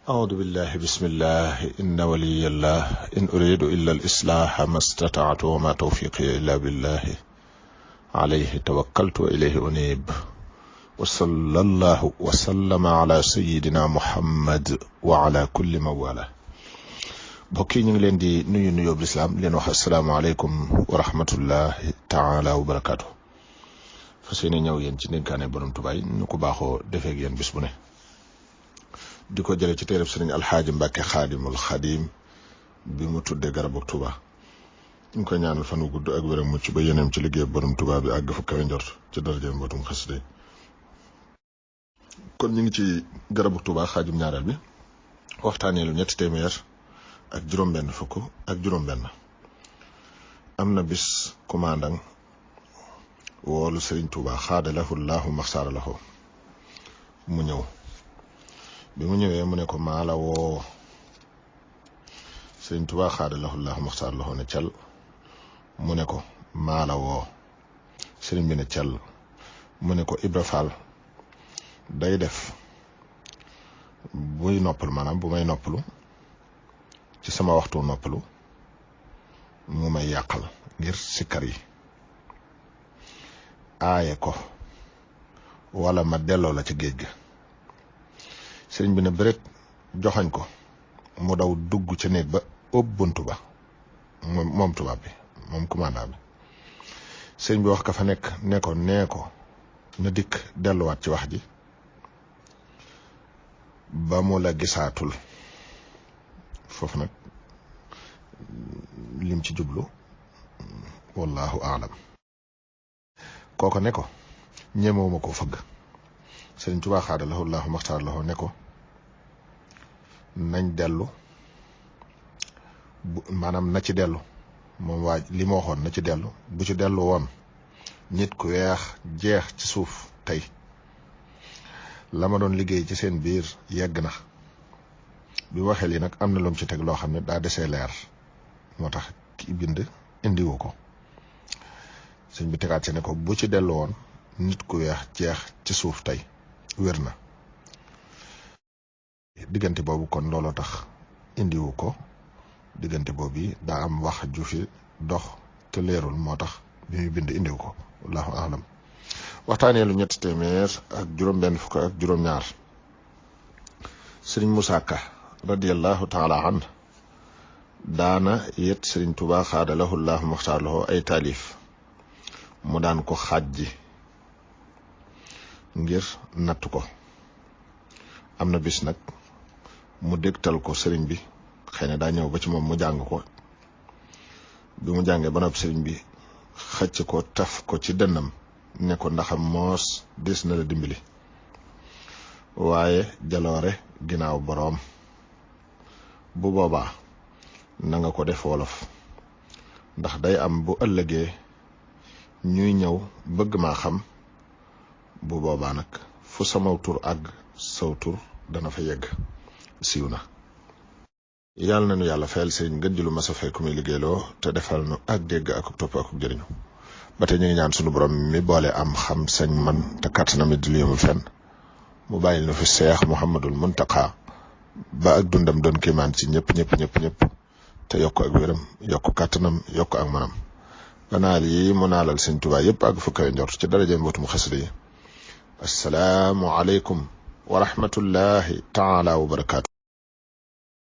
أعوذ بالله بسم الله إن ولي الله إن أريد إلا الإصلاح ما استطعت وما توفيقي إلا بالله عليه توكلت وإليه أنيب وصلى الله وسلم على سيدنا محمد وعلى كل موالاه. bokki ñu ngi leen di nuyu nuyoo lislaam leen wax assalaamu alaykum wa rahmatullahi taala wa barakaatu. fas yéene ñëw yéen ci ndénkaane borom Tuubaa ñu ko baaxoo defee ak yéen bis bu ne di ko jële ci téereb sëriñ alxaaji Mbàkke xaadimul xadim bi mu tuddee garabug Tuubaa. ñu koy ñaanal fan wu gudd ak wér mucc ba yeneem ci liggéey borom Tuubaa bi àgg fu kawe njort ci daraja mbootum xasida. kon ñu ngi ci garabug Tuubaa xaajum ñaareel bi waxtaanee lu ñetti téeméer ak juróom-benn fukk ak juróom-benn. am na bis commandant woolu Sëriñ Tuubaa xaadalahu laahu maxsaara lahu mu ñëw bi mu ñëwee mu ne ko maa la woo. Sëriñ Tuubaa xaadalahu laahu maxsaara lahu ne cal mu ne ko maa la woo. sëriñ bi ne cal mu ne ko Ibra Faal day def buy noppalu maanaam bu may noppalu ci sama waxtu noppalu mu may yàqal ngir sikkar yi aaye ko wala ma delloo la ci géej ga. sëriñ bi ne bëreet joxañ ko mu daw dugg ca néeg ba ëpp buntu ba moom tubaab bi moom commandant bi. sëriñ bi wax ka fa nekk nee ko na dikk delluwaat ci wax ji ba mu la gisaatul. foofu nag lim ci jublu wallahu aalam. kooko ne ko ñemewuma koo fëgg. Sëriñ Tuubaa xaadalahu laahu maxtaar lahu ne ko nañ dellu maanaam na ci dellu moom waa li ma waxoon na ci dellu bu ci dellu woon nit ku weex jeex ci suuf tey la ma doon liggéey ci seen biir yegg na. bi waxee lii nag am na lu mu ci teg loo xam ne daa desee leer moo tax ki bind indiwu ko. sëñ bi tegaat ci ne ko bu ci dellu woon nit ku weex jeex ci suuf tey wér na. diggante boobu kon looloo tax indiwu ko. diggante boobu yi daa am wax ju fi dox te leerul moo tax bi muy bind indiwu ko wallahu alam. waxtaanee lu ñetti téeméer ak juróom-benn fukk ak juróom-ñaar. sëriñ Musaa Ka radiyallahu taala an daana yet Sëriñ Tuubaa xaadalahu laahu maxtaar lahu ay taalif mu daan ko xaaj ngir natt ko. am na bis nag mu dégtal ko sëriñ bi xëy na daa ñëw ba ci moom mu jàng ko. bi mu jàngee ba noppi sëriñ bi xëcc ko taf ko ci dënnam ne ko ndaxam moos des na la dimbali waaye jaloore ginnaaw boroom. bu boobaa na nga ko def wolof ndax day am bu ëllëgee ñuy ñëw bëgg maa xam bu boobaa nag fu sama tur àgg saw tur dana fa yegg. siiw na. yàlla na nu yàlla fayal sëriñ ngën ji lu mas a fay ku muy liggéeyloo te defal nu ak dégg ak topp ak jëriñu. ba tey ñu ngi ñaan sunu borom mi boole am xam sañ man te kàttanam di lu yemul fenn mu bàyyil nu fi Seex Muhammadul Muntaqa ba ak dundam doon kéemaan ci ñëpp te yokk ak wéram yokk kàttanam yokk ak manam ba naal yi mu naalal Sëriñ Tuubaa yëpp ak fu kawe njort ci daraja mbootum xasida yi. assalaamu aleykum wa rahmatullahi taala wa barakaatu.